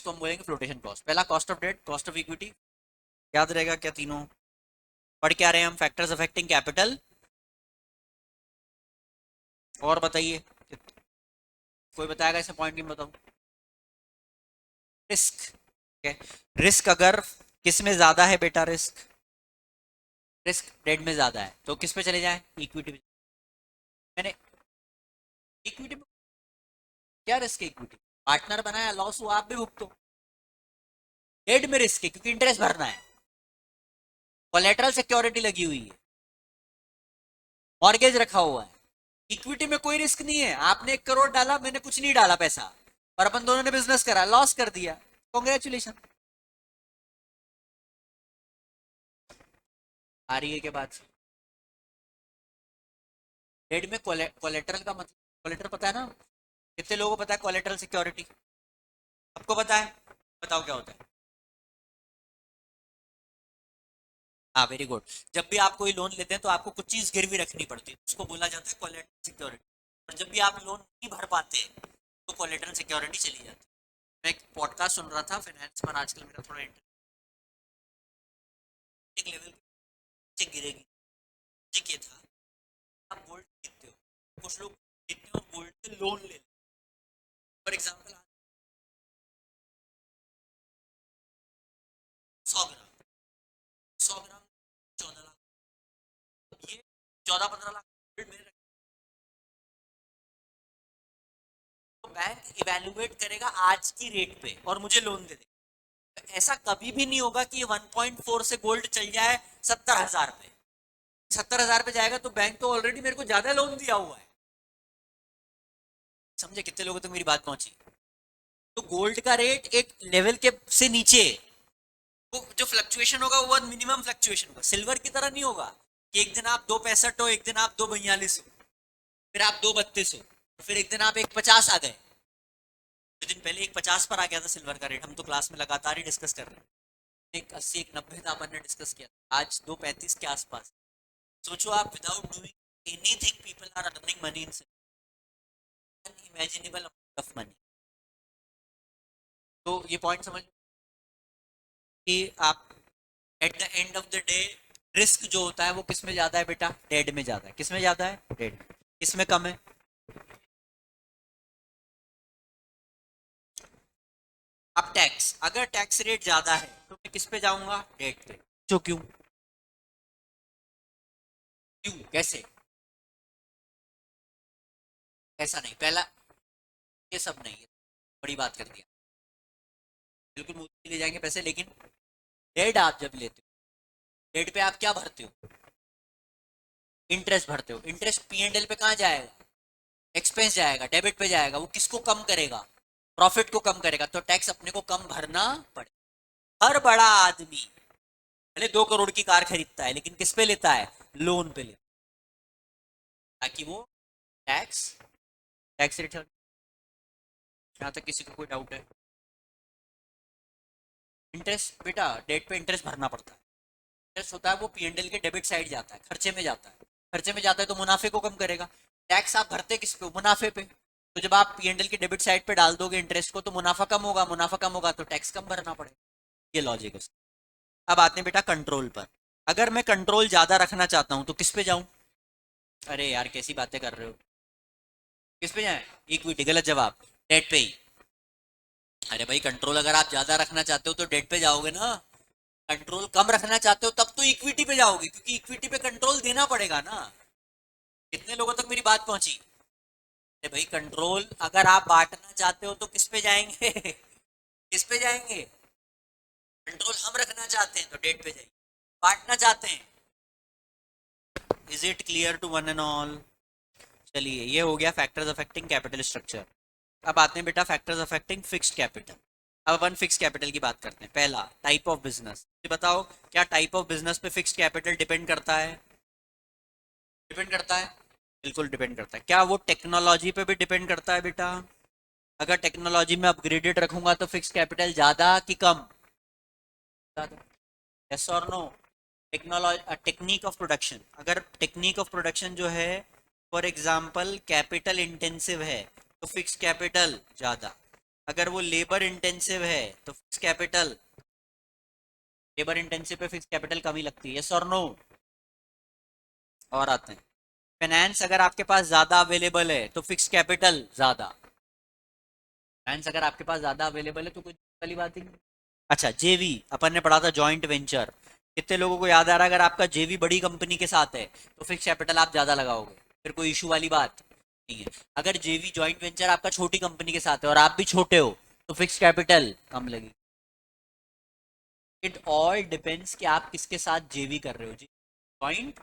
इसको हम बोलेंगे फ्लोटेशन कॉस्ट। पहला cost of debt, cost of equity, याद रहेगा क्या तीनों? पढ़ क्या रहे हैं हम? Factors affecting capital. और बताइए, कोई बताएगा इसे पॉइंट? नहीं बताऊं? रिस्क। रिस्क अगर किस में ज्यादा है बेटा? रिस्क डेट में ज्यादा है तो किस पे चले जाए? इक्विटी में। मैंने इक्विटी में क्या रिस्क है? इक्विटी पार्टनर बनाया, लॉस हुआ आप भी भुगतो। डेट में रिस्क है क्योंकि इंटरेस्ट भरना है, कोलेटरल सिक्योरिटी लगी हुई है, मॉर्गेज रखा हुआ है। इक्विटी में कोई रिस्क नहीं है, आपने 1 करोड़ डाला, मैंने कुछ नहीं डाला पैसा, और अपन दोनों ने बिजनेस करा, लॉस कर दिया, कॉन्ग्रेचुलेशन। आ रही है के बाद डेट में कोलेटरल का मतलब, कोलेटरल पता है ना? कितने लोगों को पता है कोलेटरल सिक्योरिटी? आपको पता है? बताओ क्या होता है। हाँ वेरी गुड। जब भी आप कोई लोन लेते हैं तो आपको कुछ चीज गिरवी रखनी पड़ती है, उसको बोला जाता है कोलेटरल सिक्योरिटी। और जब भी आप लोन नहीं भर पाते तो कोलेटरल सिक्योरिटी चली जाती है। मैं एक पॉडकास्ट सुन रहा था फाइनेंस पर, आजकल मेरा थोड़ा एक लेवल नीचे गिरेगी, ठीक है था। आप गोल्ड खरीदते हो, कुछ लोग खरीदते हैं और गोल्ड पे लोन ले लेते। फॉर एग्जाम्पल 100 ग्राम, 100 ग्राम 14 लाख, ये 14-15 लाख गोल्ड मेरे। तो बैंक इवेल्युएट करेगा आज की रेट पे और मुझे लोन दे देगा। ऐसा कभी भी नहीं होगा कि 1.4 से गोल्ड चल जाए 70,000 पे। 70,000 पे जाएगा तो बैंक तो ऑलरेडी मेरे को ज्यादा लोन दिया हुआ है। समझे कितने लोगों तक मेरी बात पहुंची? तो गोल्ड का रेट एक लेवल के से नीचे, वो जो फ्लक्चुएशन होगा वो मिनिमम फ्लक्चुएशन होगा, सिल्वर की तरह नहीं होगा कि एक दिन आप 2.65 हो, एक दिन आप 2.42 हो, फिर आप 2.32 हो, फिर एक दिन आप 1.50 आ गए। कुछ दिन पहले 1.50 पर आ गया था सिल्वर का रेट, हम तो क्लास में लगातार ही डिस्कस कर रहे हैं। 1.80 1.90 था, अपन ने डिस्कस किया, आज 2.35 के आसपास। सोचो आप, without doing anything people are earning money in unimaginable amount of money. तो ये पॉइंट समझ कि आप at the end of the day risk जो होता है वो किस में ज्यादा है बेटा? डेड में ज्यादा है। किस में ज्यादा है? डेड। किस में कम है? अब टैक्स, अगर टैक्स रेट ज्यादा है तो मैं किस पे जाऊंगा? डेड पे। जो क्यों? क्यों कैसे? ऐसा नहीं, पहला ये सब नहीं है, बड़ी बात कर दिया। बिल्कुल मुंह ले जाएंगे पैसे, लेकिन डेड आप जब लेते हो, डेड पे आप क्या भरते हो? इंटरेस्ट भरते हो। इंटरेस्ट पी एंड एल पे कहाँ जाएगा? एक्सपेंस जाएगा, डेबिट पे जाएगा। वो किसको कम करेगा? प्रॉफिट को कम करेगा। तो टैक्स अपने को कम भरना पड़ेगा। हर बड़ा आदमी भले 2 करोड़ की कार खरीदता है लेकिन किस पे लेता है? लोन पे लेता है, ताकि वो टैक्स टैक्स रेट। यहाँ तक किसी को कोई डाउट है? इंटरेस्ट बेटा, डेट पे इंटरेस्ट भरना पड़ता है। इंटरेस्ट होता है वो पीएनडएल के डेबिट साइड जाता है, खर्चे में जाता है। खर्चे में जाता है तो मुनाफे को कम करेगा। टैक्स आप भरते किस पे? मुनाफे पे। तो जब आप पीएनडएल की डेबिट साइड पे डाल दोगे इंटरेस्ट को तो मुनाफा कम होगा, मुनाफा कम होगा तो टैक्स कम भरना पड़ेगा। ये लॉजिक है। अब आते हैं बेटा कंट्रोल पर। अगर मैं कंट्रोल ज्यादा रखना चाहता हूं तो किस पे जाऊं? अरे यार कैसी बातें कर रहे हो? किस पे जाए? इक्विटी। गलत जवाब, डेट पे ही। अरे भाई कंट्रोल अगर आप ज्यादा रखना चाहते हो तो डेट पे जाओगे ना। कंट्रोल कम रखना चाहते हो तब तो इक्विटी पे जाओगे, क्योंकि इक्विटी पे कंट्रोल देना पड़ेगा ना। कितने लोगों तक मेरी बात पहुंची? अरे भाई कंट्रोल अगर आप बांटना चाहते हो तो किस पे जाएंगे? किस पे जाएंगे? कंट्रोल हम रखना चाहते हैं तो डेट पे जाइए। बांटना चाहते हैं। Is it clear to one and all? चलिए ये हो गया फैक्टर्स अफेक्टिंग कैपिटल स्ट्रक्चर। अब आते हैं बेटा फैक्टर्स अफेक्टिंग फिक्स्ड कैपिटल। अब अपन फिक्स्ड कैपिटल की बात करते हैं। पहला टाइप ऑफ बिजनेस। बताओ क्या टाइप ऑफ बिजनेस पे फिक्स्ड कैपिटल डिपेंड करता है? डिपेंड करता है, बिल्कुल डिपेंड करता है। क्या वो टेक्नोलॉजी पे भी डिपेंड करता है बेटा? अगर टेक्नोलॉजी में अपग्रेडेड रखूंगा तो फिक्स्ड कैपिटल ज्यादा कि कम? यस और no? Technology, technique of production, अगर टेक्निक ऑफ प्रोडक्शन जो है फॉर एग्जांपल कैपिटल इंटेंसिव है तो फिक्स्ड कैपिटल ज्यादा। अगर वो लेबर इंटेंसिव है तो फिक्स कैपिटल, लेबर इंटेंसिव पे फिक्स कैपिटल कम ही लगती है, यस और नो। और आते हैं फाइनेंस, अगर आपके पास ज्यादा अवेलेबल है तो फिक्स कैपिटल ज्यादा, फाइनेंस अगर आपके पास ज्यादा अवेलेबल है तो कोई वाली बात ही नहीं। अच्छा जेवी अपन ने पढ़ा था, जॉइंट वेंचर, कितने लोगों को याद आ रहा है? अगर आपका जेवी बड़ी कंपनी के साथ है तो फिक्स कैपिटल आप ज्यादा लगाओगे, फिर कोई इशू वाली बात नहीं है। अगर जेवी जॉइंट वेंचर आपका छोटी कंपनी के साथ है और आप भी छोटे हो तो फिक्स कैपिटल कम लगेगी। इट ऑल डिपेंड्स कि आप किसके साथ जेवी कर रहे हो जी, जॉइंट।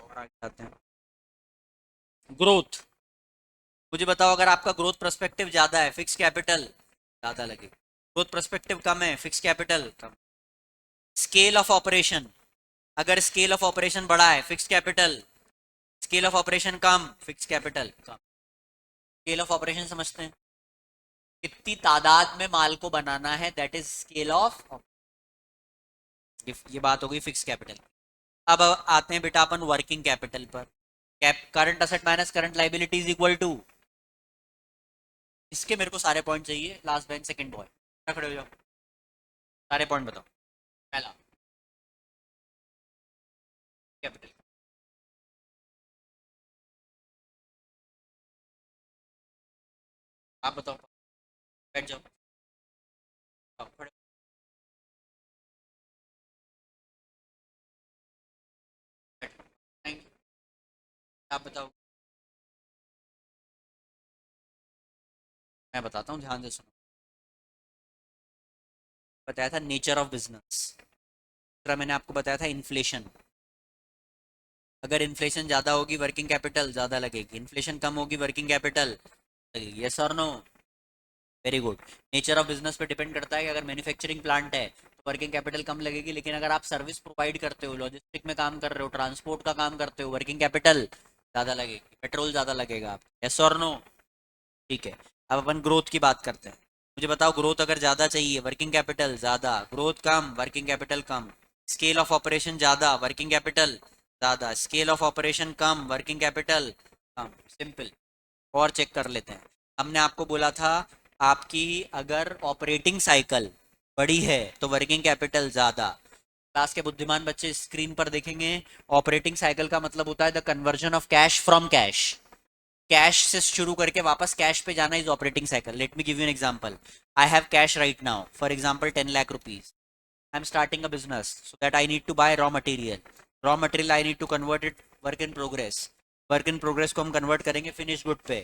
और आगे आते हैं ग्रोथ। मुझे बताओ, अगर आपका ग्रोथ पर्सपेक्टिव ज्यादा है फिक्स कैपिटल ज्यादा लगेगा, ग्रोथ पर्सपेक्टिव कम है fix capital come. Scale of operation, अगर स्केल ऑफ ऑपरेशन बड़ा है fix capital, scale of operation come fix capital come. Scale of operation समझते हैं, कितनी तादाद में माल को बनाना है, दैट इज स्केल ऑफ, ये बात हो गई फिक्स कैपिटल। अब आते हैं बेटा अपन वर्किंग कैपिटल पर। Current asset minus current liability is equal to, इसके मेरे को सारे पॉइंट चाहिए, लास्ट बेंच सेकंड बॉय, खड़े हो जाओ, सारे पॉइंट बताओ। पहला कैपिटल, आप बताओ, बैठ जाओ, खड़े, बैठो, थैंक यू। आप बताओ, मैं बताता हूँ ध्यान से सुनो। बताया था नेचर ऑफ बिजनेस, दूसरा मैंने आपको बताया था इन्फ्लेशन। अगर इन्फ्लेशन ज्यादा होगी वर्किंग कैपिटल ज्यादा लगेगी, इन्फ्लेशन कम होगी वर्किंग कैपिटल लगेगी, यस और no. Very good. Nature of business पे डिपेंड करता है कि अगर मैन्युफैक्चरिंग प्लांट है तो वर्किंग कैपिटल कम लगेगी, लेकिन अगर आप सर्विस प्रोवाइड करते हो, लॉजिस्टिक में काम कर रहे हो, ट्रांसपोर्ट का काम करते हो, वर्किंग कैपिटल ज्यादा लगेगी, पेट्रोल ज्यादा लगेगा आप, यस और नो। ठीक है, अब अपन ग्रोथ की बात करते हैं। मुझे बताओ, ग्रोथ अगर ज्यादा चाहिए वर्किंग कैपिटल ज्यादा, growth come working capital come. Scale of operation ज्यादा वर्किंग कैपिटल ज्यादा, scale of operation come working capital come, simple. और चेक कर लेते हैं, हमने आपको बोला था आपकी अगर ऑपरेटिंग साइकिल बड़ी है तो वर्किंग कैपिटल ज्यादा। क्लास के बुद्धिमान बच्चे स्क्रीन पर देखेंगे, ऑपरेटिंग साइकिल का मतलब होता है the conversion of cash from cash, cash से शुरू करके वापस कैश पे जाना is operating cycle. Let me give you an example, I have cash right now, for example 10 lakh rupees, I am starting a business so that I need to buy raw material I need to convert it work in progress, work in progress को हम convert करेंगे finish good पे,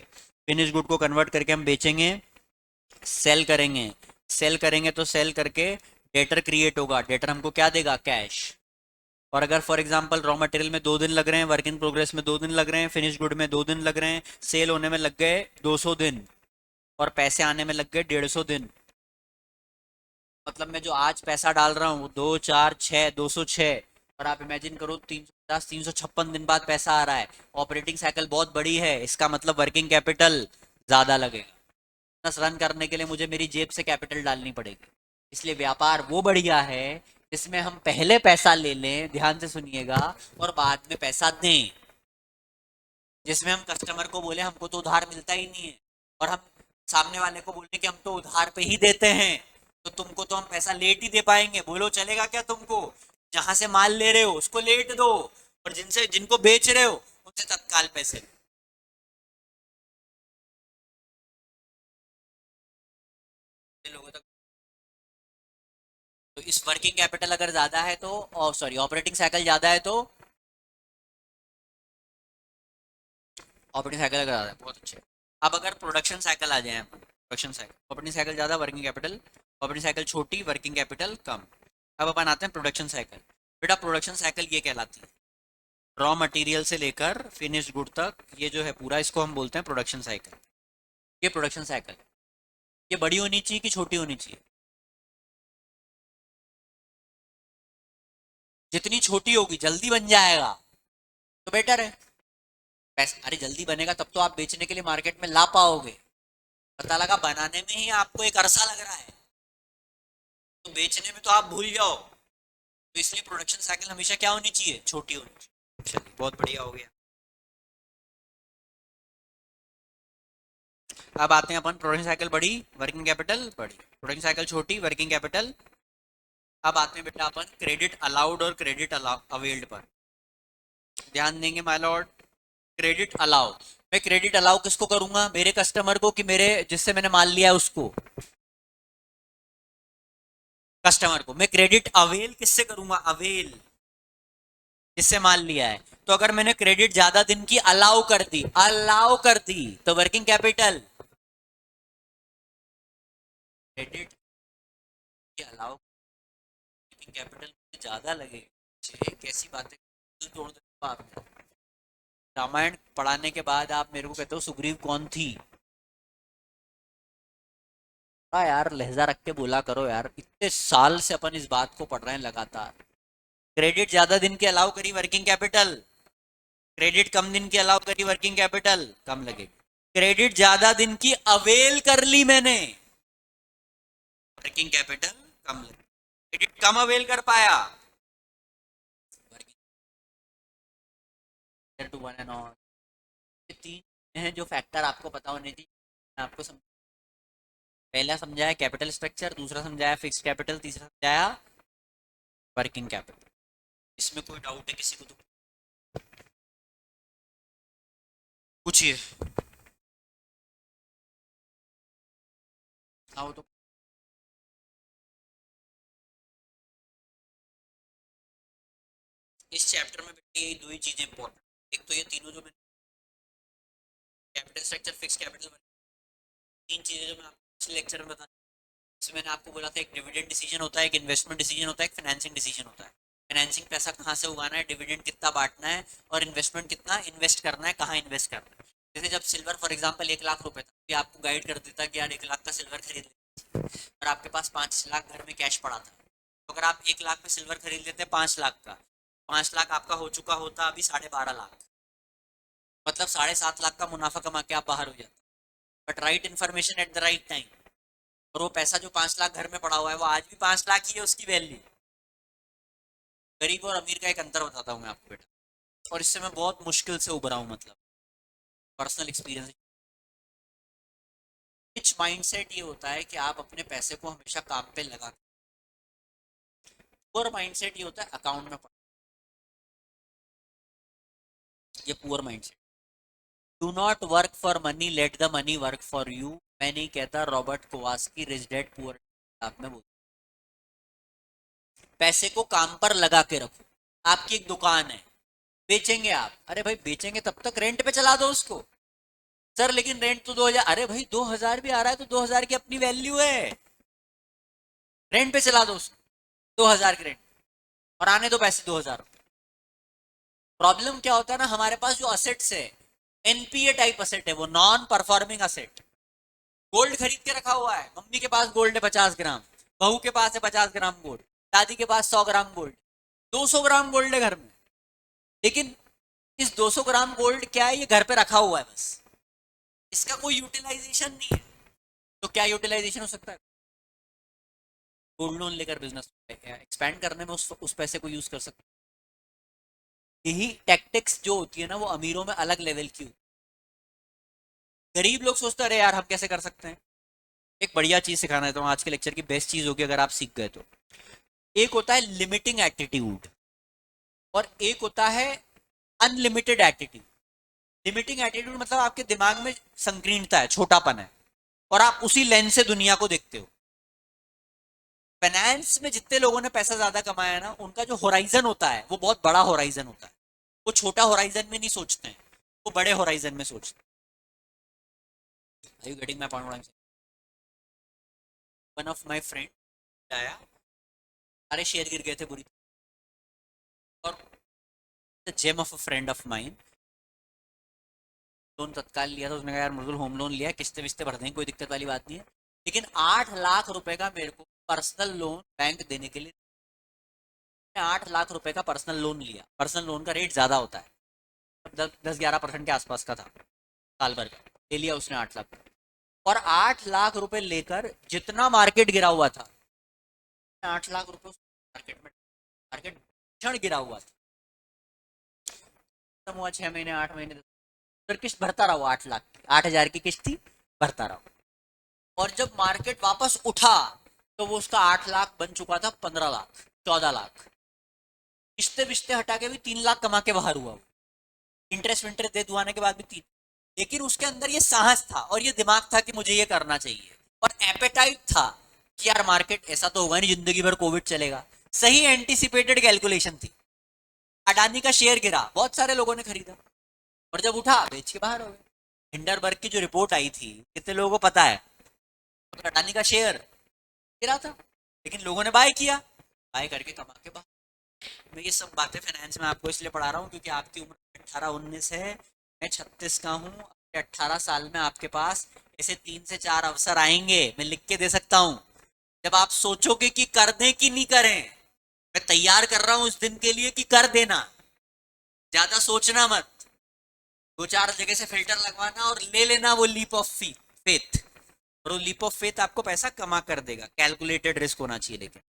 finish good को convert करके हम बेचेंगे, cell करेंगे, cell करेंगे तो सेल करके डेटर क्रिएट होगा, डेटर हमको क्या देगा, कैश। और अगर फॉर एग्जांपल रॉ मटेरियल में 2 दिन लग रहे हैं, वर्क इन प्रोग्रेस में 2 दिन लग रहे हैं, फिनिश गुड में 2 दिन लग रहे हैं, सेल होने में लग गए 200 दिन, और पैसे आने में लग गए 150 दिन, मतलब मैं जो आज पैसा डाल रहा हूँ 2 4 6 206, और आप इमेजिन करो 350 356 दिन बाद पैसा आ रहा है, ऑपरेटिंग साइकिल बहुत बड़ी है, इसका मतलब वर्किंग कैपिटल ज्यादा लगेगा। बिजनेस रन करने के लिए मुझे मेरी जेब से कैपिटल डालनी पड़ेगी, इसलिए व्यापार वो बढ़िया है जिसमें हम पहले पैसा ले लें, ध्यान से सुनिएगा, और बाद में पैसा दें, जिसमें हम कस्टमर को बोले हमको तो उधार मिलता ही नहीं है, और हम सामने वाले को बोलते कि हम तो उधार पे ही देते हैं, तो तुमको तो हम पैसा लेट ही दे पाएंगे, बोलो चलेगा क्या तुमको? जहां से माल ले रहे हो उसको लेट दो, और जिनसे जिनको बेच रहे हो उनसे तत्काल पैसे लो। लोगों तक, तो इस वर्किंग कैपिटल अगर ज्यादा है तो, सॉरी ऑपरेटिंग साइकिल ज्यादा है तो, ऑपरेटिंग साइकिल अगर ज्यादा है बहुत अच्छे। अब अगर प्रोडक्शन साइकिल आ जाए, प्रोडक्शन साइकिल, ऑपरेटिंग साइकिल ज्यादा वर्किंग कैपिटल, ऑपरेटिंग साइकिल छोटी वर्किंग कैपिटल कम। अब अपन आते हैं प्रोडक्शन साइकिल। बेटा प्रोडक्शन साइकिल ये कहलाती है, रॉ मटेरियल से लेकर फिनिश गुड तक, ये जो है पूरा इसको हम बोलते हैं प्रोडक्शन साइकिल। ये प्रोडक्शन साइकिल, ये बड़ी होनी चाहिए कि छोटी होनी चाहिए? जितनी छोटी होगी जल्दी बन जाएगा तो बेटर है। पैसा अरे जल्दी बनेगा तब तो आप बेचने के लिए मार्केट में ला पाओगे, पता लगा बनाने में ही आपको एक अरसा लग रहा है तो बेचने में तो आप भूल जाओ, तो इसलिए प्रोडक्शन साइकिल हमेशा क्या होनी चाहिए, छोटी होनी चाहिए। चलिए बहुत बढ़िया हो गया। अब आते हैं अपन प्रोडक्शन साइकिल बड़ी, वर्किंग कैपिटल बड़ी, प्रोडक्शन साइकिल छोटी, वर्किंग कैपिटल। अब आते हैं बेटा अपन क्रेडिट अलाउड और क्रेडिट अवेल्ड पर ध्यान देंगे माय लॉर्ड। क्रेडिट अलाउ, मैं क्रेडिट अलाउ किसको करूंगा? मेरे कस्टमर को, कि मेरे जिससे मैंने माल लिया है उसको? कस्टमर को। मैं क्रेडिट अवेल किससे करूंगा? अवेल, जिससे माल लिया है। तो अगर मैंने क्रेडिट ज्यादा दिन की अलाउ कर दी तो वर्किंग कैपिटल, क्रेडिट की अलाउ, वर्किंग कैपिटल ज्यादा लगे, कैसी बातें तोड़ देते हो आप। रामायण पढ़ाने के बाद आप मेरे को कहते हो सुग्रीव कौन थी? हाँ यार, लहजा रख के बोला करो यार, इतने साल से अपन इस बात को पढ़ रहे हैं लगातार। क्रेडिट ज्यादा दिन के अलाउ करी वर्किंग कैपिटल, क्रेडिट कम दिन की अलाउ करी वर्किंग कैपिटल कम लगेगी। क्रेडिट ज्यादा दिन की अवेल कर ली मैंने, वर्किंग कैपिटल कम लगी। क्रेडिट कम अवेल कर पाया, टू वन एंड ऑल। ये तीन हैं जो फैक्टर आपको पता होने चाहिए। मैं आपको पहला समझाया कैपिटल स्ट्रक्चर, दूसरा समझाया फिक्स कैपिटल, तीसरा समझाया वर्किंग कैपिटल। इसमें कोई डाउट है किसी को तो पूछिए। आओ तो। इस चैप्टर में बेटे ये दो ही चीजें इंपॉर्टेंट, एक तो ये तीनों जो मैंने कैपिटल स्ट्रक्चर, फिक्स कैपिटल, तीन चीजें जो मैं आपको पिछले लेक्चर में बता, इसमें मैंने आपको बोला था एक डिविडेंड डिसीजन होता है, एक इन्वेस्टमेंट डिसीजन होता है, एक फाइनेंसिंग डिसीजन होता है। फाइनेंसिंग पैसा कहाँ से उगाना है, डिविडेंड कितना बांटना है, और इन्वेस्टमेंट कितना इन्वेस्ट करना है, कहाँ इन्वेस्ट करना है। जैसे जब सिल्वर फॉर एग्जांपल 1 लाख रुपए था, ये आपको गाइड कर देता कि यार 1 लाख का सिल्वर खरीद ले, और आपके पास 5 लाख घर में कैश पड़ा था, तो अगर आप 1 लाख में सिल्वर खरीद लेते 5 लाख का, 5 लाख आपका हो चुका होता अभी 12.5 लाख, मतलब 7.5 लाख का मुनाफा कमा के आप बाहर हो जाते। But right information at the right time, और वो पैसा जो 5 लाख घर में पड़ा हुआ है वो आज भी 5 लाख ही है उसकी वैल्यू। गरीब और अमीर का एक अंतर बताता हूँ मैं आपको बेटा, और इससे मैं बहुत मुश्किल से उभरा हूँ, मतलब पर्सनल एक्सपीरियंस। रिच माइंडसेट ये होता है कि आप अपने पैसे को हमेशा काम पे लगा, पुअर माइंडसेट ये होता है अकाउंट में पड़ा। ये poor mindset. Do not work for money, let the money work for you. मैं नहीं कहता, रॉबर्ट कोवास्की रिच डैड पुअर आप में बोलता। पैसे को काम पर लगा के रखो। आपकी एक दुकान है, बेचेंगे आप, अरे भाई बेचेंगे तब तक रेंट पे चला दो उसको। सर लेकिन रेंट तो 2,000, अरे भाई 2,000 भी आ रहा है तो 2,000 की अपनी वैल्यू है, रेंट पे चला दो उसको, 2,000 की रेंट, और आने दो पैसे 2,000। प्रॉब्लम क्या होता है ना, हमारे पास जो असेट्स है एनपीए टाइप असेट है, वो नॉन परफॉर्मिंग असेट। गोल्ड खरीद के रखा हुआ है, मम्मी के पास गोल्ड है 50 ग्राम, बहू के पास है 50 ग्राम गोल्ड, दादी के पास 100 ग्राम गोल्ड, 200 ग्राम गोल्ड है घर में। लेकिन इस 200 ग्राम गोल्ड क्या है, ये घर पे रखा हुआ है बस, इसका कोई यूटिलाइजेशन नहीं है। तो क्या यूटिलाइजेशन हो सकता है? गोल्ड लोन लेकर बिजनेस एक्सपैंड करने में उस पैसे को यूज कर सकते हैं। यही टैक्टिक्स जो होती है ना, वो अमीरों में अलग लेवल की होती है। गरीब लोग सोचते हैं अरे यार हम कैसे कर सकते हैं। एक बढ़िया चीज सिखाना है तो आज के लेक्चर की बेस्ट चीज होगी अगर आप सीख गए तो। एक होता है लिमिटिंग एटीट्यूड, और एक होता है अनलिमिटेड एटीट्यूड। लिमिटिंग एटीट्यूड मतलब आपके दिमाग में संकीर्णता है, छोटापन है, और आप उसी लेंस से दुनिया को देखते हो। फाइनेंस में जितने लोगों ने पैसा ज्यादा कमाया है ना, उनका जो होराइजन होता है वो बहुत बड़ा होराइजन होता है। वो छोटा होराइजन में नहीं सोचते हैं, वो बड़े होराइजन में सोचते हैं। Getting my point? One of my friend आया, सारे शेयर गिर गए थे बुरी, और gem of a friend of mine, loan तत्काल लिया था उसने, कहा यार मृदुल होम लोन लिया, किस्तें विस्तें भर देंगे, कोई दिक्कत वाली बात नहीं है, लेकिन 8 लाख रुपए का मेरे को पर्सनल लोन बैंक देने के लिए। 8 लाख रुपए का पर्सनल लोन लिया, पर्सनल लोन का रेट ज्यादा होता है, 10-11% के आसपास का था, साल भर का ले लिया उसने 8 लाख। और 8 लाख रुपए लेकर जितना मार्केट गिरा हुआ था, 8 लाख रुपए मार्केट में, मार्केट क्षण गिरा हुआ था, खत्म हुआ 6 महीने 8 महीने, फिर किस्त भरता रहा वो 8 लाख की, 8,000 की किस्त थी, भरता रहा। और जब मार्केट वापस उठा तो वो उसका 8 लाख बन चुका था 15 लाख 14 लाख। किस्ते बिस्ते हटा के भी 3 लाख कमा के बाहर हुआ। इंटरेस्ट विंटरेस्ट दे दुआने के बाद भी 3। लेकिन उसके अंदर ये साहस था और ये दिमाग था कि मुझे ये करना चाहिए, और एपेटाइट था कि यार मार्केट ऐसा तो होगा नहीं जिंदगी भर कोविड चलेगा। सही एंटिसिपेटेड कैलकुलेशन थी। अडानी का शेयर गिरा, बहुत सारे लोगों ने खरीदा, और जब उठा बेच के बाहर हो गए। हिंडरबर्ग की जो रिपोर्ट आई थी, कितने लोगों को पता है? तो अडानी का शेयर गिरा था, लेकिन लोगों ने बाय किया, बाय करके कमा के बाहर। मैं ये सब बातें फाइनेंस में आपको इसलिए पढ़ा रहा हूँ क्योंकि आपकी उम्र 18-19 है, मैं 36 का हूँ। 18 साल में आपके पास ऐसे 3 से 4 अवसर आएंगे, मैं लिख के दे सकता हूँ। जब आप सोचोगे कि कर दें कि नहीं करें, मैं तैयार कर रहा हूँ उस दिन के लिए कि कर देना। ज्यादा सोचना मत, 2-4 जगह से फिल्टर लगवाना और ले लेना वो लीप ऑफ फेथ। और वो लीप ऑफ फेथ आपको पैसा कमा कर देगा। कैलकुलेटेड रिस्क होना चाहिए लेकिन।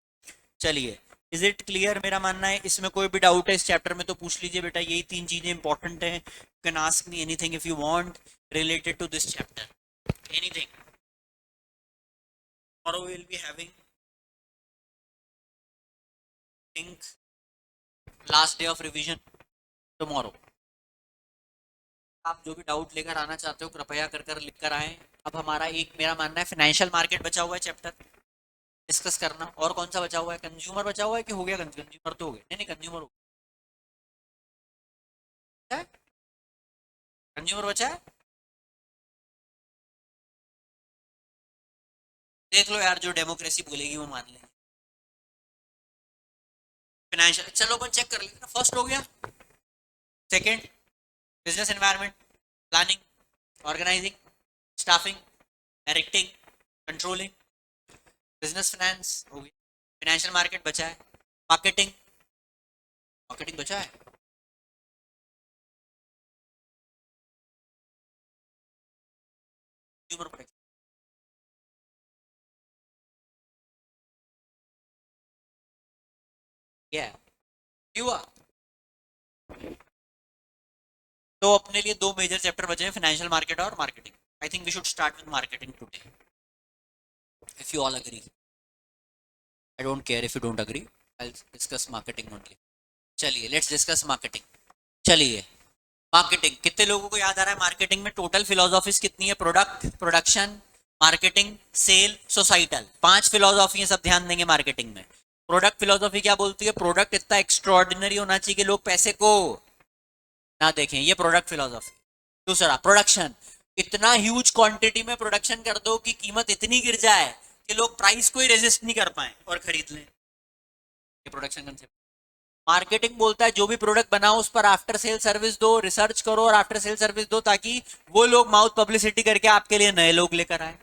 चलिए, इज इट क्लियर? मेरा मानना है इसमें कोई भी डाउट है इस चैप्टर में तो पूछ लीजिए बेटा, यही 3 चीजें इंपॉर्टेंट है। You can ask me anything if you want related to this chapter, anything. Tomorrow we will be having think last day of revision tomorrow। आप जो भी डाउट लेकर आना चाहते हो कृपया कर लिख कर आए। अब हमारा एक, मेरा मानना है फाइनेंशियल मार्केट बचा हुआ है चैप्टर डिस्कस करना। और कौन सा बचा हुआ है? कंज्यूमर बचा हुआ है कि हो गया? कंज्यूमर तो हो गया, नहीं नहीं कंज्यूमर हो गया। कंज्यूमर बचा है, देख लो यार, जो डेमोक्रेसी बोलेगी वो मान लेंगे। फाइनेंशियल, चलो अपन चेक कर लेते हैं। फर्स्ट हो गया, second business environment, planning, organising, staffing, directing, controlling. Business finance हो गया, फाइनेंशियल मार्केट बचा है, मार्केटिंग, मार्केटिंग बचा है, कंज्यूमर प्रोटेक्शन। क्या है? हुआ। तो अपने लिए 2 मेजर चैप्टर बचे हैं, फाइनेंशियल मार्केट और marketing. I think we should start with marketing today, if you all agree. I don't care if you don't agree, I will discuss marketing only. चलिए लेट्स डिस्कस मार्केटिंग। चलिए, marketing कितने लोगों को याद आ रहा है? Marketing में टोटल फिलोसॉफीज कितनी है? Product, production, marketing, sale, societal, 5 philosophy है, सब ध्यान देंगे मार्केटिंग में। प्रोडक्ट फिलोसॉफी क्या बोलती है? प्रोडक्ट इतना एक्स्ट्रॉर्डिनरी होना चाहिए कि लोग पैसे को ना देखें, ये प्रोडक्ट फिलोसॉफी। दूसरा, प्रोडक्शन, इतना ह्यूज क्वांटिटी में प्रोडक्शन कर दो कि कीमत इतनी गिर जाए कि लोग प्राइस को ही रेजिस्ट नहीं कर पाए और खरीद लें, ये प्रोडक्शन कंसेप्ट। मार्केटिंग बोलता है जो भी प्रोडक्ट बनाओ उस पर आफ्टर सेल सर्विस दो, रिसर्च करो और आफ्टर सेल सर्विस दो ताकि वो लोग माउथ पब्लिसिटी करके आपके लिए नए लोग लेकर आए।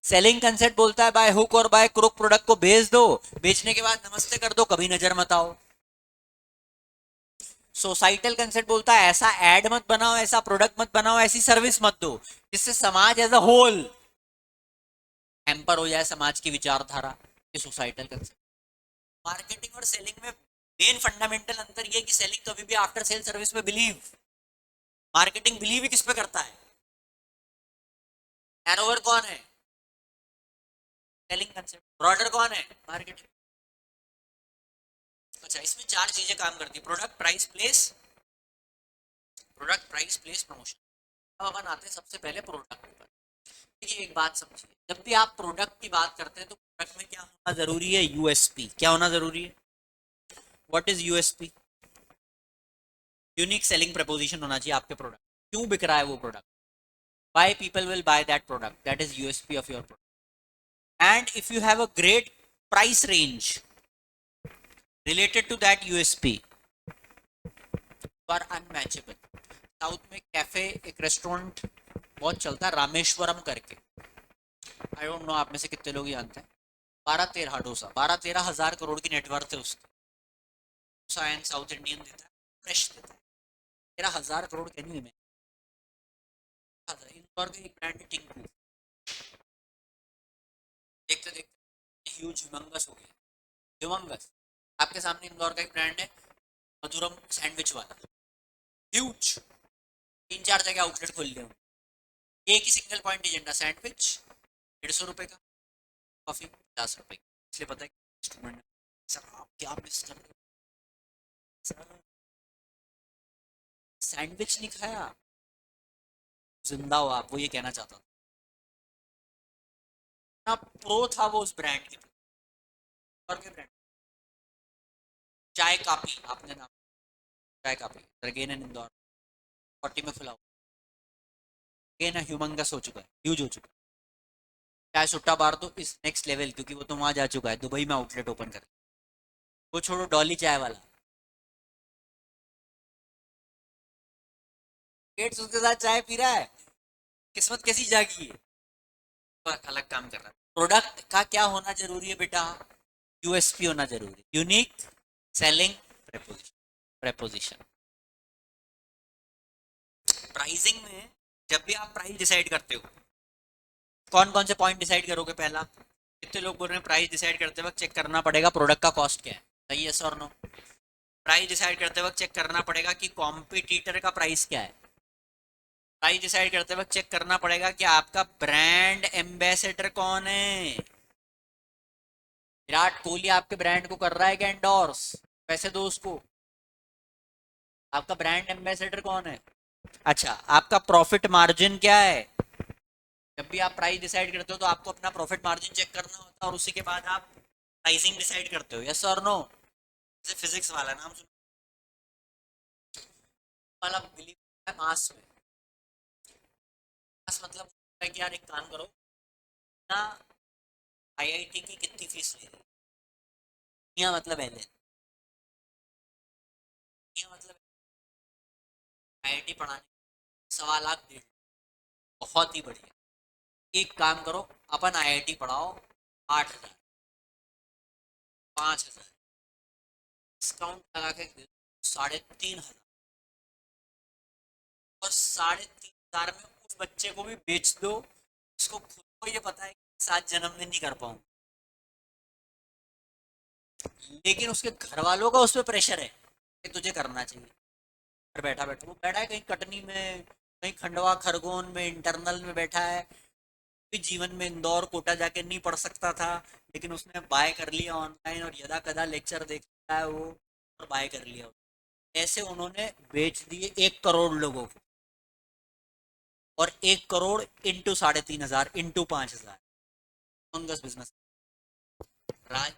सेलिंग कंसेप्ट बोलता है बाय हुक और बाय क्रुक प्रोडक्ट को बेच दो, बेचने के बाद नमस्ते कर दो, कभी नजर मत आओ। सोसाइटल कंसेप्ट बोलता है ऐसा एड मत बनाओ, ऐसा प्रोडक्ट मत बनाओ, ऐसी सर्विस मत दो जिससे समाज एज अ होल हैम्पर हो जाए, समाज की विचारधारा। ये सोसाइटल कंसेप्ट। मार्केटिंग और सेलिंग में मेन फंडामेंटल अंतर ये कि सेलिंग कभी भी आफ्टर सेल सर्विस में बिलीव, मार्केटिंग बिलीव ही किस पे करता है? नैरोवर कौन है? Selling concept. ब्रॉडर कौन है? मार्केटिंग। अच्छा, इसमें 4 चीजें काम करती है, product, price, place, product, price, place, promotion. अब अपन आते हैं सबसे पहले प्रोडक्ट पर। देखिए एक बात समझिए, जब भी आप प्रोडक्ट की बात करते हैं तो प्रोडक्ट में क्या होना जरूरी है? यूएसपी। क्या होना जरूरी है? What is USP? Unique selling preposition होना चाहिए आपके प्रोडक्ट। क्यों बिक रहा है वो product? why people will buy that product? That is USP of your product. And if you have a great price range related to that USP, you are unmatchable. South में cafe, एक restaurant बहुत चलता है रामेश्वरम करके, I don't know आप में से कितने लोग जानते हैं। 12-13 डोसा, 12-13 हजार करोड़ की नेटवर्थ है उसकी। डोसा एंड साउथ इंडियन देता है, फ्रेश देता है। 13 हजार crore, can you imagine? Indore का एक ब्रांड है टिंकू, देखते देखते ह्यूज ह्यूमंगस हो गया। ह्यूमंगस। आपके सामने इंदौर का एक ब्रांड है मधुरम सैंडविच वाला, ह्यूज, 3-4 जगह आउटलेट खोल लिया। एक ही सिंगल पॉइंट एजेंडा, सैंडविच 150 रुपए का, कॉफी 50 रुपए की। इसलिए पता है स्टूडेंट, सर आप क्या मिस कर रहे हो, सैंडविच नहीं खाया, जिंदा हो आप, वो ये कहना चाहता था ना। प्रो था वो उस ब्रांड के, और के ब्रांड, चाय कापी आपने नाम, चाय कापी अगेन इन इंदौर 40 में खुला हुआ, अगेन ह्यूमंगस हो चुका है, ह्यूज हो चुका है। चाय सुट्टा बार तो इस नेक्स्ट लेवल, क्योंकि वो तो वहां जा चुका है, दुबई में आउटलेट ओपन कर, वो छोड़ो डॉली चाय वाला, गेट्स उसके साथ चाय पी रहा है, किस्मत कैसी जागी है, पर अलग काम कर रहा है। प्रोडक्ट का क्या होना जरूरी है बेटा, यूएसपी होना जरूरी, unique selling preposition, preposition. Pricing में जब भी आप प्राइस डिसाइड करते हो, कौन कौन से पॉइंट डिसाइड करोगे, पहला, कितने लोग बोल रहे हैं प्राइस डिसाइड करते वक्त चेक करना पड़ेगा प्रोडक्ट का कॉस्ट क्या है, सही है सर नो। प्राइस डिसाइड करते वक्त चेक करना पड़ेगा कि कॉम्पिटिटर का प्राइस क्या है। प्राइस डिसाइड करते वक्त चेक करना पड़ेगा कि आपका ब्रांड एम्बेसडर कौन है। विराट कोहली आपके ब्रांड को कर रहा है क्या एंडोर्स, पैसे दो उसको। आपका ब्रांड एम्बेसडर कौन है। अच्छा, आपका प्रॉफिट मार्जिन क्या है। जब भी आप प्राइस डिसाइड करते हो तो आपको अपना प्रॉफिट मार्जिन चेक करना होता है, और उसी के बाद आप प्राइसिंग डिसाइड करते हो, यस और नो। जैसे फिजिक्स वाला नाम सुन वाला बिलीव है मास में, मास मतलब है कि यार एक काम करो ना, आईआईटी की कितनी फीस ले रही है, यहाँ मतलब है, ये मतलब आईआईटी पढ़ाने 1.25 लाख 1.5, बहुत ही बढ़िया। एक काम करो, अपन आईआईटी पढ़ाओ 8,000, 5,000 डिस्काउंट लगा के 3,500, और 3,500 में उस बच्चे को भी बेच दो, उसको खुद को ये पता है कि 7 जन्मदिन नहीं कर पाऊँ, लेकिन उसके घर वालों का उस पर प्रेशर है कि तुझे करना चाहिए। घर बैठा बैठा वो बैठा है कहीं कटनी में, कहीं खंडवा खरगोन में इंटरनल में बैठा है, भी जीवन में इंदौर कोटा जाके नहीं पढ़ सकता था, लेकिन उसने बाय कर लिया ऑनलाइन, और यदा कदा लेक्चर देखता है वो, और बाय कर लिया। ऐसे उन्होंने बेच दिए 1 करोड़ लोगों को, और 1 crore into 3,500 into 5,000, fungus business. Raj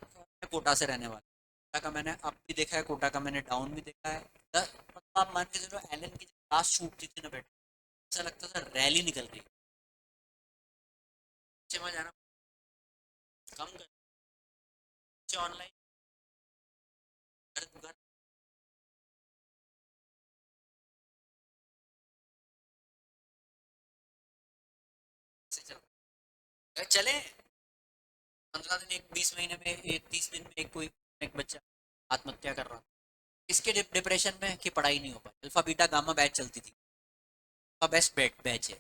Kota से रहने वाला, कोटा का मैंने अप भी देखा है, कोटा का मैंने डाउन भी देखा है। मतलब आप मान के चलो, एलन की लास्ट शूट थी ना बेटा, ऐसा लगता था रैली निकल रही है, में जाना कम कर, ऑनलाइन घर घर से चले 15 दिन, एक 20 महीने में, एक 30 दिन में, एक कोई एक बच्चा आत्महत्या कर रहा, इसके डिप्रेशन में कि पढ़ाई नहीं हो पाई। अल्फा बीटा गामा बैच चलती थी, अल्फा बेस्ट बैच है,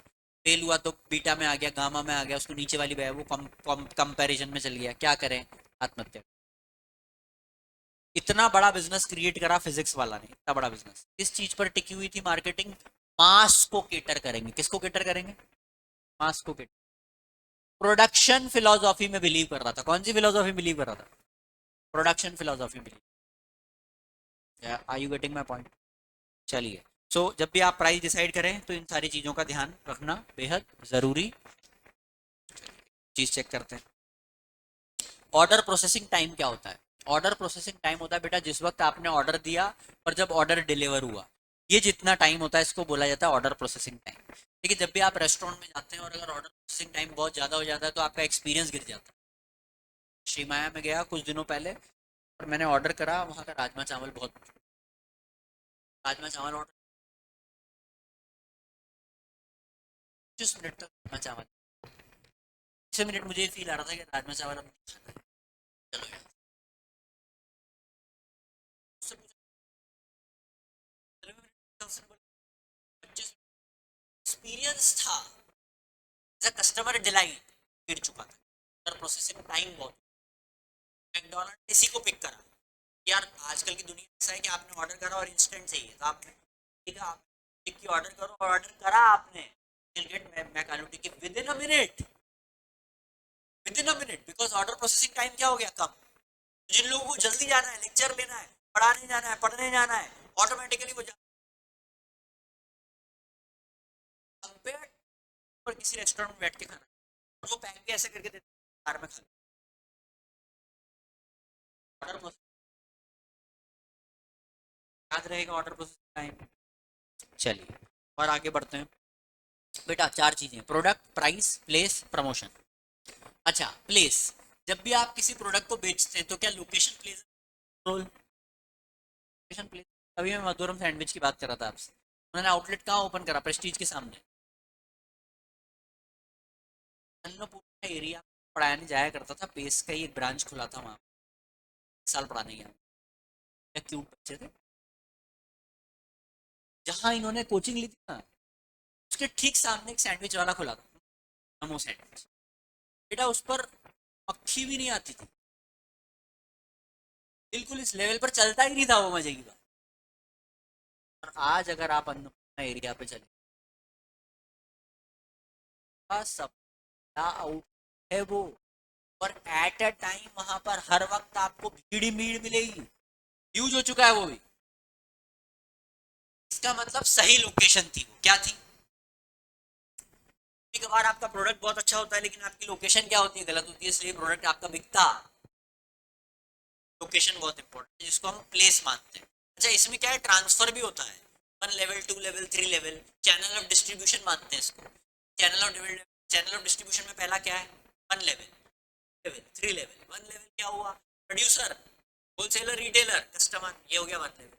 फेल हुआ तो बीटा में आ गया, गामा में आ गया, उसको नीचे वाली बैच वो कंपैरिजन में चल गया, क्या करें, आत्महत्या। इतना बड़ा बिजनेस क्रिएट करा फिजिक्स वाला ने, इतना बड़ा बिजनेस, इस चीज पर टिकी हुई थी मार्केटिंग, मास को केटर करेंगे, किसको केटर करेंगे, मास को केटर। प्रोडक्शन फिलोसॉफी में बिलीव कर रहा था, कौन सी फिलोसॉफी बिलीव कर रहा था, production philosophy believe, are you getting my point. चलिए, सो जब भी आप प्राइस डिसाइड करें तो इन सारी चीजों का ध्यान रखना बेहद जरूरी। चीज चेक करते हैं, ऑर्डर प्रोसेसिंग टाइम क्या होता है। ऑर्डर प्रोसेसिंग टाइम होता है बेटा, जिस वक्त आपने ऑर्डर दिया और जब ऑर्डर डिलीवर हुआ, ये जितना टाइम होता है इसको बोला जाता है ऑर्डर प्रोसेसिंग टाइम। देखिए, जब भी आप रेस्टोरेंट में जाते हैं और अगर ऑर्डर प्रोसेसिंग टाइम बहुत ज़्यादा हो जाता है तो आपका एक्सपीरियंस गिर जाता है। श्री माया में गया कुछ दिनों पहले, और मैंने ऑर्डर करा, वहाँ का राजमा चावल बहुत, राजमा चावल ऑर्डर 25 मिनट तक, राजमा चावल 6 मिनट, मुझे फील आ रहा था कि राजमा चावल अब नहीं खाना है, चलो यार, उससे पूछा, एक्सपीरियंस था, कस्टमर डिलाइट गिर चुका था, ऑर्डर प्रोसेसिंग टाइम बहुत। मैकडोनल्ड इसी को पिक करा, यार आजकल की दुनिया ऐसा है कि आपने ऑर्डर करा और इंस्टेंट चाहिए, तो आपने ठीक है, आप की ऑर्डर करो, और ऑर्डर करा आपने, you'll get McAnally ki within a minute, because order processing time क्या हो गया कम। जिन लोगों को जल्दी जाना है, लेक्चर लेना है, पढ़ाने जाना है, पढ़ने जाना है, ऑटोमेटिकली वो कंपेयर पर किसी रेस्टोरेंट में बैठ के खाना, और वो पैक भी ऐसे करके देते हैं कार में खाना। ऑर्डर प्रोसेस याद रहेगा, ऑर्डर प्रोसेस टाइम। चलिए और आगे बढ़ते हैं बेटा। चार चीजें, प्रोडक्ट, प्राइस, प्लेस, प्रमोशन। अच्छा प्लेस, जब भी आप किसी प्रोडक्ट को बेचते हैं तो क्या location place role? Location place. अभी मैं मधुरम सैंडविच की बात कर रहा था आपसे, उन्होंने आउटलेट कहाँ ओपन करा? प्रेस्टीज के सामने। अन्नपूर्णा एरिया पढ़ाने जाया करता था, पेस का ही एक ब्रांच खुला था वहाँ, साल पढ़ाने गया। क्या क्यूट बच्चे थे। जहाँ इन्होंने कोचिंग ली थी ना, उसके ठीक सामने एक सैंडविच वाला खुला था, नमो सैंडविच। बेटा उस पर मक्खी भी नहीं आती थी, बिल्कुल इस लेवल पर चलता ही नहीं था वो, मजे की बात। और आज अगर आप अन्नपूर्णा एरिया पे चले, सब आउट है वो, और एट अ टाइम वहां पर हर वक्त आपको भीड़ ही भीड़ मिलेगी। यूज हो चुका है वो भी। इसका मतलब सही लोकेशन थी वो, क्या थी? कभी कभार आपका प्रोडक्ट बहुत अच्छा होता है लेकिन आपकी लोकेशन क्या होती है? गलत होती है, इसलिए प्रोडक्ट आपका बिकता। लोकेशन बहुत इंपॉर्टेंट है, जिसको हम प्लेस मानते हैं। अच्छा इसमें क्या है, ट्रांसफर भी होता है, 1 level 2 level 3 level, channel of distribution मानते हैं इसको। चैनल ऑफ डिस्ट्रीब्यूशन में पहला क्या है? 1 लेवल 3 लेवल। 1 लेवल क्या हुआ? प्रोड्यूसर, होलसेलर, रिटेलर, कस्टमर, ये हो गया 1 लेवल।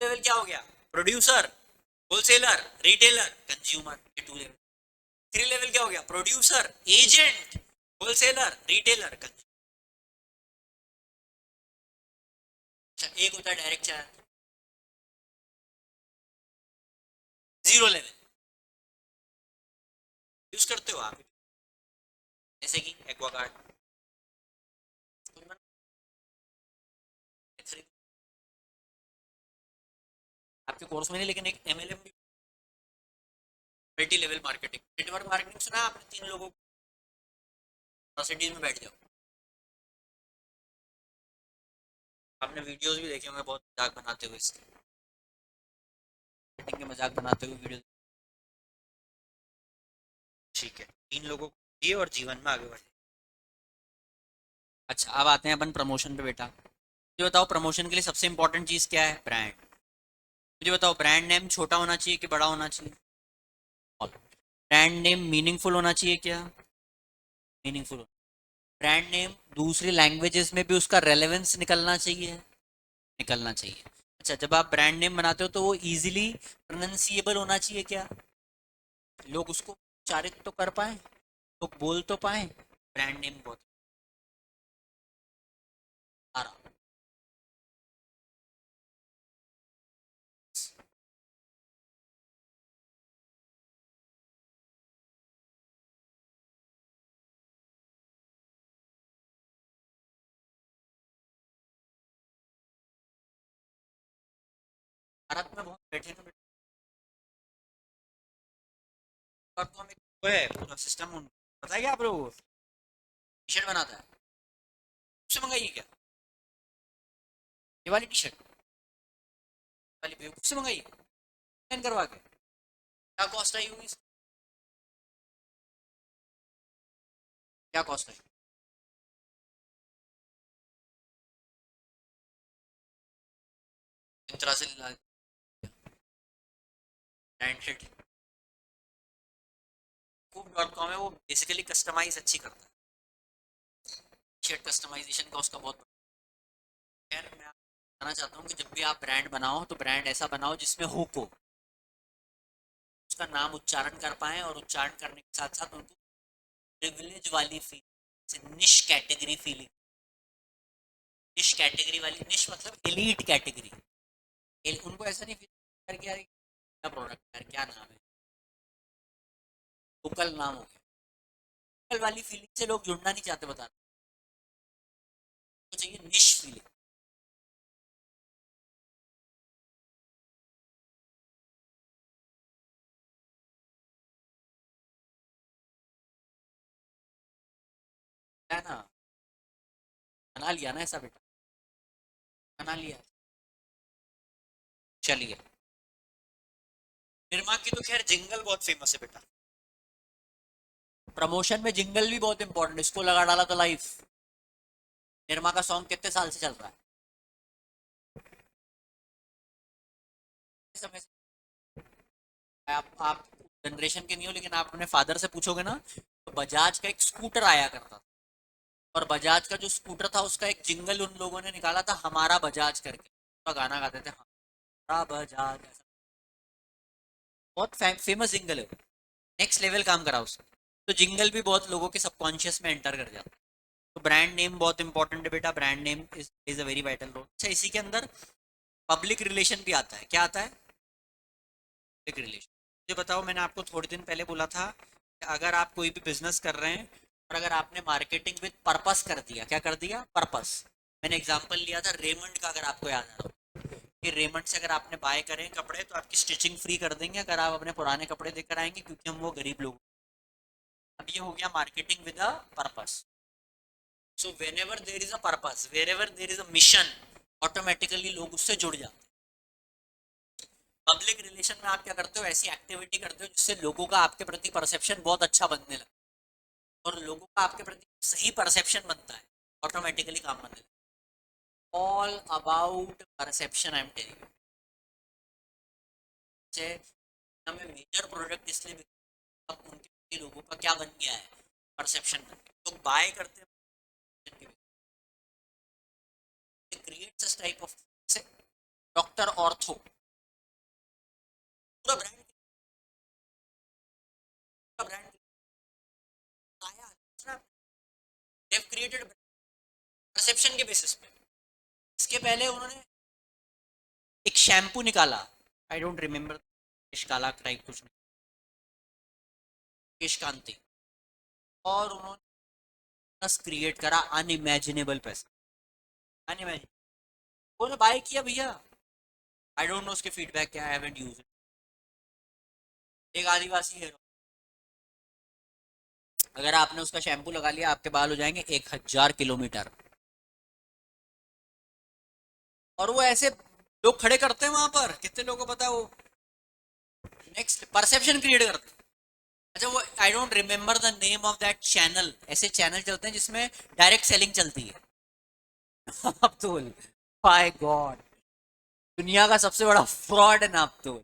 लेवल क्या हो गया? प्रोड्यूसर, होलसेलर, रिटेलर, कंज्यूमर, ये 2 लेवल। 3 लेवल क्या हो गया? Producer, agent, wholesaler, retailer, consumer. अच्छा एक होता है डायरेक्ट चैनल, 0 लेवल। यूज करते हो आप, जैसे कि एक्वागार्ड, आपके कोर्स में नहीं लेकिन एक MLM भी, multi level marketing, network marketing सुना है आपने? 3 लोगों को सिटीज में बैठ जाओ। आपने वीडियोस भी देखे होंगे बहुत मजाक बनाते हुए इसके, मार्केटिंग के मजाक बनाते हुए वीडियो। ठीक है, 3 लोगों को ये और जीवन में आगे बढ़े। अच्छा अब आते हैं अपन प्रमोशन पे बेटा। मुझे बताओ प्रमोशन के लिए सबसे इंपॉर्टेंट चीज क्या है? ब्रांड। मुझे बताओ ब्रांड नेम छोटा होना चाहिए कि बड़ा होना चाहिए? ब्रांड नेम मीनिंगफुल होना चाहिए क्या? मीनिंगफुल। ब्रांड नेम दूसरी लैंग्वेजेस में भी उसका रेलेवेंस निकलना चाहिए, निकलना चाहिए। अच्छा जब आप ब्रांड नेम बनाते हो तो वो इजीली प्रोनाउंसिएबल होना चाहिए क्या? लोग उसको उच्चारित तो कर पाए, लोग बोल तो पाए। ब्रांड नेम बहुत आराम। भारत में बहुत बैठे तो तो हमें वो है पूरा सिस्टम, पता है क्या आप लोगों को? टी शर्ट बनाता है, उससे मंगाइए क्या? ये वाली टी शर्ट वाली बेवकूफ से मंगाइए, स्कैन करवा के। क्या कॉस्ट आई होगी? क्या कॉस्ट आई? मिंत्रा से ला, ब्रांडेड कूप.com है, वो बेसिकली कस्टमाइज अच्छी करता है, शर्ट कस्टमाइजेशन का उसका बहुत। खैर मैं बताना चाहता हूँ कि जब भी आप ब्रांड बनाओ तो ब्रांड ऐसा बनाओ जिसमें हुक हो, उसका नाम उच्चारण कर पाए, और उच्चारण करने के साथ साथ उनको प्रिविलेज वाली फीलिंग, निश कैटेगरी फीलिंग। निश कैटेगरी वाली, निश मतलब एलीट कैटेगरी। उनको ऐसा नहीं फील करके यार क्या प्रोडक्ट यार, क्या नाम है, लोकल नाम हो गया। लोकल वाली फीलिंग से लोग जुड़ना नहीं चाहते, बता रहे तो चाहिए निश फीलिंग। बना लिया ना ऐसा बेटा, बना लिया। चलिए, निर्मा की तो खैर जिंगल बहुत फेमस है बेटा, प्रमोशन में जिंगल भी बहुत इंपॉर्टेंट, इसको लगा डाला तो लाइफ। निर्मा का सॉन्ग कितने साल से चल रहा है, समय से। आप जनरेशन के नहीं हो, लेकिन आप अपने फादर से पूछोगे ना, तो बजाज का एक स्कूटर आया करता था, और बजाज का जो स्कूटर था उसका एक जिंगल उन लोगों ने निकाला था, हमारा बजाज करके, उसका गाना गाते थे, हमारा बजाज, ऐसा बहुत फेमस जिंगल है, नेक्स्ट लेवल काम करा उसने। तो जिंगल भी बहुत लोगों के सबकॉन्शियस में एंटर कर जाता है। तो ब्रांड नेम बहुत इंपॉर्टेंट है बेटा, brand name is a very vital role. अच्छा, इसी के अंदर पब्लिक रिलेशन भी आता है, क्या आता है, पब्लिक रिलेशन। मुझे बताओ, मैंने आपको थोड़े दिन पहले बोला था कि अगर आप कोई भी बिजनेस कर रहे हैं और अगर आपने मार्केटिंग विद पर्पस कर दिया, क्या कर दिया, पर्पस। मैंने एग्जांपल लिया था रेमंड का, अगर आपको याद आ रहा हो कि रेमंड से अगर आपने बाय करें कपड़े तो आपकी स्टिचिंग फ्री कर देंगे अगर आप अपने पुराने कपड़े देकर आएंगे, क्योंकि हम वो गरीब लोग। अब ये हो गया marketing with a purpose. So whenever there is a purpose, wherever there is a mission, automatically लोग उससे जुड़ जाते हैं। पब्लिक रिलेशन में आप क्या करते हो, ऐसी एक्टिविटी करते हो जिससे लोगों का आपके प्रति परसेप्शन बहुत अच्छा बनने लगता है, और लोगों का आपके प्रति सही परसेप्शन बनता है, ऑटोमेटिकली काम बनने लगता है। All about perception, I am telling you. हमें मेजर प्रोडक्ट इसलिए अब उनके प्रति लोगों का क्या बन गया है, परसेप्शन बन गया, लोग बाय करते हैं, creates a type of, doctor ortho, पूरा ब्रांड, पूरा ब्रांड आया, दे हैव क्रिएटेड परसेप्शन के बेसिस पे। इसके पहले उन्होंने एक शैम्पू निकाला, आई डोंट रिमेम्बर, काला टाइप कुछ नहीं, केश कांति, और उन्होंने क्रिएट करा अनइमेजिनेबल पैसा, अनइमेजिनेबल, उन्होंने बाय किया भैया। आई डोंट नो उसके फीडबैक क्या, आई हैवंट यूज्ड इट। एक आदिवासी है, अगर आपने उसका शैम्पू लगा लिया आपके बाल हो जाएंगे 1000 किलोमीटर। और वो ऐसे लोग खड़े करते हैं वहां पर, कितने लोगों को पता है वो, नेक्स्ट परसेप्शन क्रिएट करते हैं। अच्छा, वो I don't remember the name of that channel, ऐसे चैनल चलते हैं जिसमें डायरेक्ट सेलिंग चलती है। नापतोल, बाय गॉड, दुनिया का सबसे बड़ा फ्रॉड है नापतोल।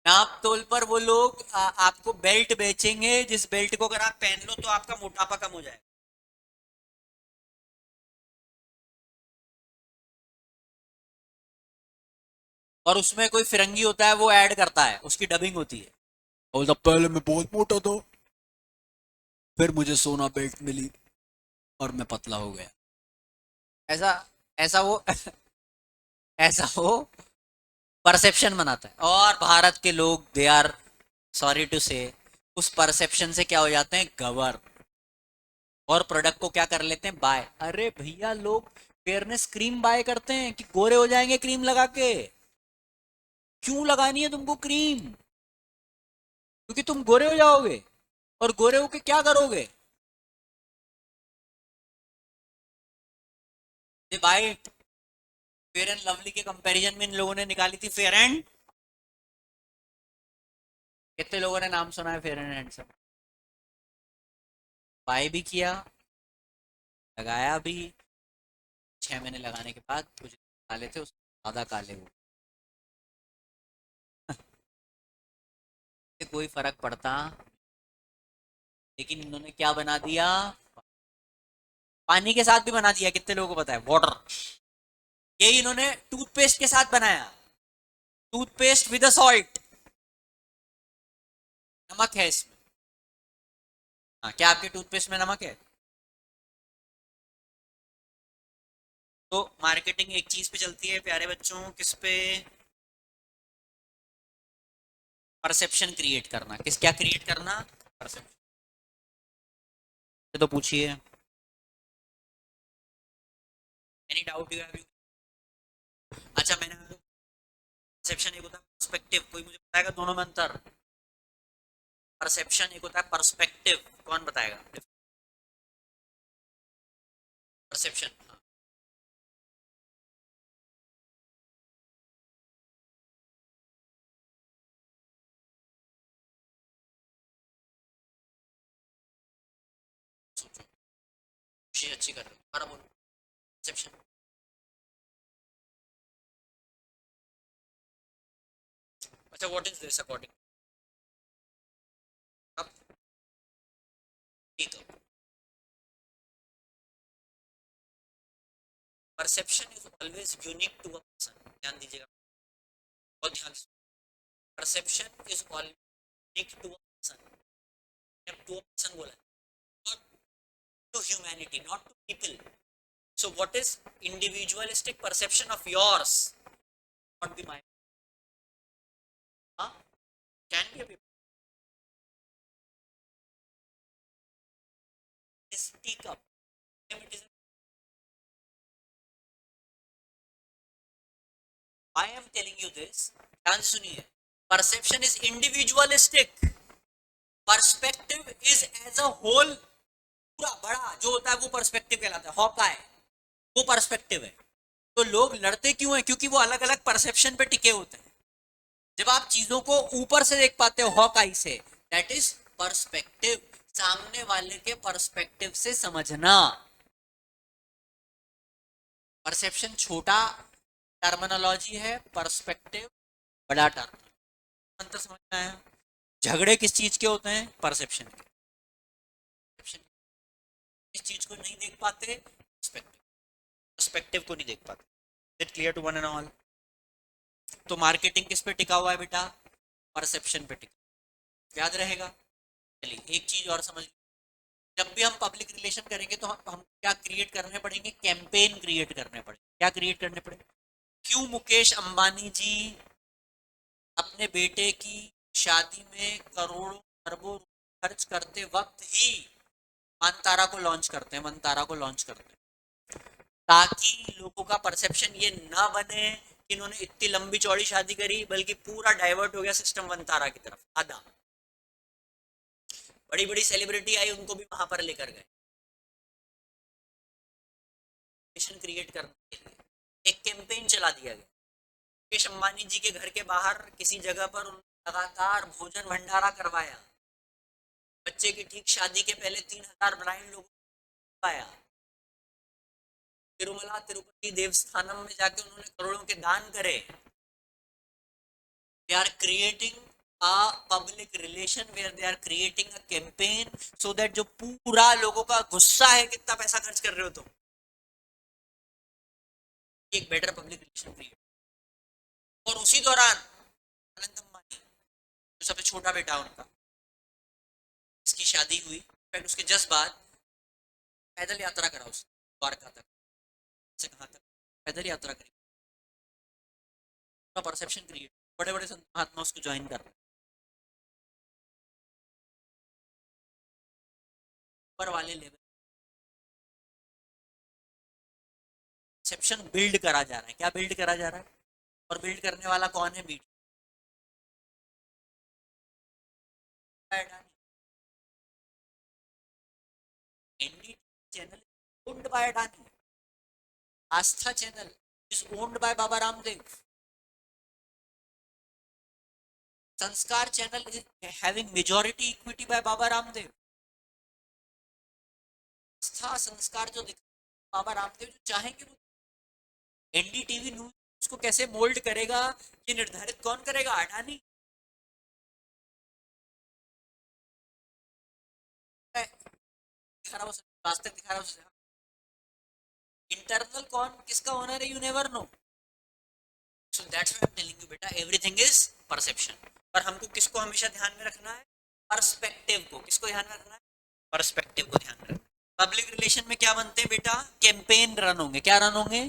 नापतोल पर वो लोग आपको बेल्ट बेचेंगे, जिस बेल्ट को अगर आप पहन लो तो आपका मोटापा कम हो जाए, और उसमें कोई फिरंगी होता है वो ऐड करता है, उसकी डबिंग होती है, और तब पहले मैं बहुत मोटा था, फिर मुझे सोना बेल्ट मिली और मैं पतला हो गया। ऐसा, ऐसा वो ऐसा वो परसेप्शन बनाता है, और भारत के लोग दे आर, सॉरी टू से, उस परसेप्शन से क्या हो जाते हैं, गवर, और प्रोडक्ट को क्या कर लेते हैं, बाय। अरे भैया, लोग फेयरनेस क्रीम बाय करते हैं कि गोरे हो जाएंगे क्रीम लगा के। क्यों लगानी है तुमको क्रीम, क्योंकि तुम गोरे हो जाओगे, और गोरे होके क्या करोगे, दे बाय। फेयर एंड लवली के कंपैरिजन में इन लोगों ने निकाली थी फेयर एंड, कितने लोगों ने नाम सुना है फेयर एंड हैंडसम, बाय भी किया, लगाया भी, 6 महीने लगाने के बाद कुछ काले थे, उससे ज्यादा काले हुए, कोई फर्क पड़ता, लेकिन इन्होंने क्या बना दिया, पानी के साथ भी बना दिया, कितने लोगों को पता है, वाटर। यही इन्होंने टूथपेस्ट के साथ बनाया, टूथपेस्ट विद सॉल्ट, नमक है इसमें। हाँ, क्या आपके टूथपेस्ट में नमक है। तो मार्केटिंग एक चीज पे चलती है प्यारे बच्चों, किस पे, परसेप्शन क्रिएट करना, किस, क्या क्रिएट करना, परसेप्शन। तो पूछिए, एनी डाउट यू हैव। अच्छा, मैंने परसेप्शन एक होता है पर्सपेक्टिव, कोई मुझे बताएगा दोनों में अंतर, परसेप्शन एक होता है पर्सपेक्टिव, कौन बताएगा। परसेप्शन। सोचो, कोशिश अच्छी कर रहे हो, दोबारा बोलो। परसेप्शन। अच्छा, व्हाट इज दिस अकॉर्डिंग? अब ठीक है, perception is always unique to a person. ध्यान दीजिएगा, बहुत ध्यान से। Perception is always unique to a person. To a person बोला है, not to humanity, not to people. So what is individualistic perception of yours, not be my, can be a speak up, it is, I am telling you this, ध्यान सुनिए। Perception is individualistic, perspective is as a whole, पूरा बड़ा जो होता है वो perspective कहलाता है। हॉकाय वो पर्सपेक्टिव है। तो लोग लड़ते क्यों हैं? क्योंकि वो अलग अलग परसेप्शन पे टिके होते हैं। जब आप चीजों को ऊपर से देख पाते हो हॉकाई से, दैट इज पर्सपेक्टिव, सामने वाले के पर्सपेक्टिव से समझना। परसेप्शन छोटा टर्मिनोलॉजी है, पर्सपेक्टिव बड़ा टर्म। अंतर समझ में आया? झगड़े किस चीज के होते हैं? परसेप्शन के। परसेप्शन इस चीज को नहीं देख पाते, पर्सपेक्टिव को नहीं देख पाते। It clear to one and all? तो मार्केटिंग किस पे टिका हुआ है बेटा? परसेप्शन पे टिका, याद रहेगा। चलिए एक चीज और समझ, जब भी हम पब्लिक रिलेशन करेंगे तो हम क्या क्रिएट करने पड़ेंगे? कैंपेन क्रिएट करने पड़ेंगे। क्या क्रिएट करने पड़ेंगे? क्यों मुकेश अंबानी जी अपने बेटे की शादी में करोड़ों अरबों खर्च करते वक्त ही मनतारा को लॉन्च करते हैं, मनतारा को लॉन्च करते हैं, ताकि लोगों का परसेप्शन ये ना बने कि इन्होंने इतनी लंबी चौड़ी शादी करी, बल्कि पूरा डाइवर्ट हो गया सिस्टम मनतारा की तरफ। आधा बड़ी बड़ी सेलिब्रिटी आई, उनको भी वहां पर लेकर गए क्रिएट करने के लिए। एक कैंपेन चला दिया गया। मुकेश अंबानी जी के घर के बाहर किसी जगह पर लगातार भोजन भंडारा करवाया, बच्चे की ठीक शादी के पहले 3,000 ब्राइन लोगों को पाया, तिरुमला तिरुपति देवस्थानम में जाके उन्होंने करोड़ों के दान करे। They are creating a public relation where they are creating a campaign so that जो पूरा लोगों का गुस्सा है कितना पैसा खर्च कर रहे हो तुम, एक बेटर पब्लिक रिलेशन क्रिएट। और उसी दौरान अनंत अंबानी जो सबसे छोटा बेटा उनका, इसकी शादी हुई, फिर उसके जस्ट बाद पैदल यात्रा करा उसने द्वारका तक, से कहां तक पैदल यात्रा करी, परसेप्शन क्रिएट। बड़े बड़े संत महात्मा उसको ज्वाइन कर रहे, ऊपर वाले लेवल परसेप्शन बिल्ड करा जा रहा है। क्या बिल्ड करा जा रहा है? और बिल्ड करने वाला कौन है? Media. NDTV channel owned by Adani, Aastha channel is owned by Baba Ramdev, Sanskar channel is having majority equity by Baba Ramdev. Aastha Sanskar जो दिख बाबा रामदेव जो चाहेंगे वो। एनडीटीवी न्यूज उसको कैसे मोल्ड करेगा, ये निर्धारित कौन करेगा? अडानी। दिखा रहा हो, वास्तव दिखा रहा हो। इंटरनल कौन किसका ओनर है? You never know. So that's why I am telling you बेटा, एवरीथिंग इज परसेप्शन। पर हमको किसको हमेशा ध्यान में रखना है? पर्सपेक्टिव को। किसको ध्यान में रखना है? पर्सपेक्टिव को ध्यान में रखना। पब्लिक रिलेशन में क्या बनते हैं बेटा? कैंपेन रन होंगे। क्या रन होंगे?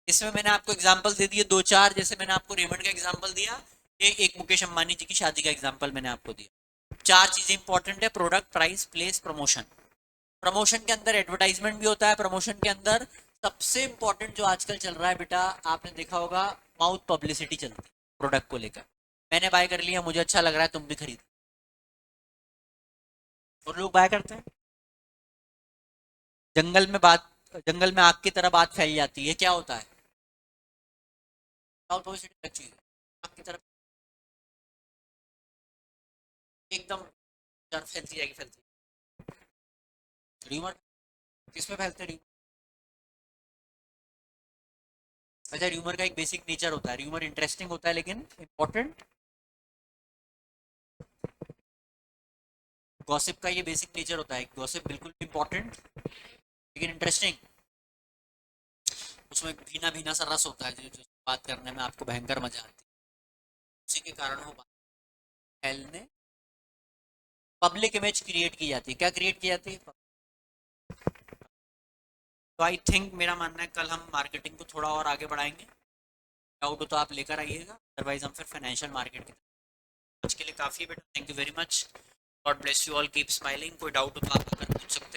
इसमें मैंने आपको एग्जांपल दे दिए दो चार, जैसे मैंने आपको रेमंड का एग्जांपल दिया, एक मुकेश अंबानी जी की शादी का एग्जांपल मैंने आपको दिया। चार चीजें इंपॉर्टेंट है: product, price, place, promotion. Promotion के अंदर एडवर्टाइजमेंट भी होता है। प्रमोशन के अंदर सबसे इंपॉर्टेंट जो आजकल चल रहा है बेटा, आपने देखा होगा, माउथ पब्लिसिटी चलती है प्रोडक्ट को लेकर। मैंने बाय कर लिया, मुझे अच्छा लग रहा है, तुम भी खरीद। और लोग बाय करते हैं। जंगल में बात जंगल में आग की तरह बात फैल जाती है, क्या होता है? थोड़ी सी चीज आग की तरह एकदम फैलती जाएगी, फैलती। र्यूमर किसमें फैलते हैं? अच्छा, र्यूमर का एक बेसिक नेचर होता है, र्यूमर इंटरेस्टिंग होता है लेकिन इंपॉर्टेंट। गॉसिप का ये बेसिक नेचर होता है, गॉसिप बिल्कुल इंपॉर्टेंट लेकिन इंटरेस्टिंग। उसमें भीना भीना सा रस होता है जो बात करने में आपको भयंकर मजा आती है। उसी के कारण वो बात फैलने, पब्लिक इमेज क्रिएट की जाती है। क्या क्रिएट की जाती है? तो आई थिंक मेरा मानना है कल हम मार्केटिंग को थोड़ा और आगे बढ़ाएंगे। डाउट हो तो आप लेकर आइएगा, अदरवाइज हम फिर फाइनेंशियल मार्केट की। आज के लिए काफ़ी है बेटा, thank you very much. God bless you all, keep smiling. कोई डाउट हो तो आप अगर पूछ सकते